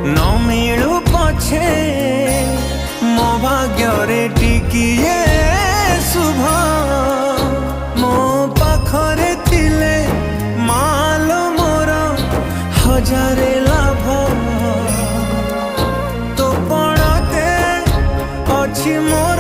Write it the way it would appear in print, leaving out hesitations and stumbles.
न मिलू पछे मो भाग्य टिकिए शुभ मो पाखरे थिले मालो मोर हजारे लाभ तो पड़ते अच्छी मोर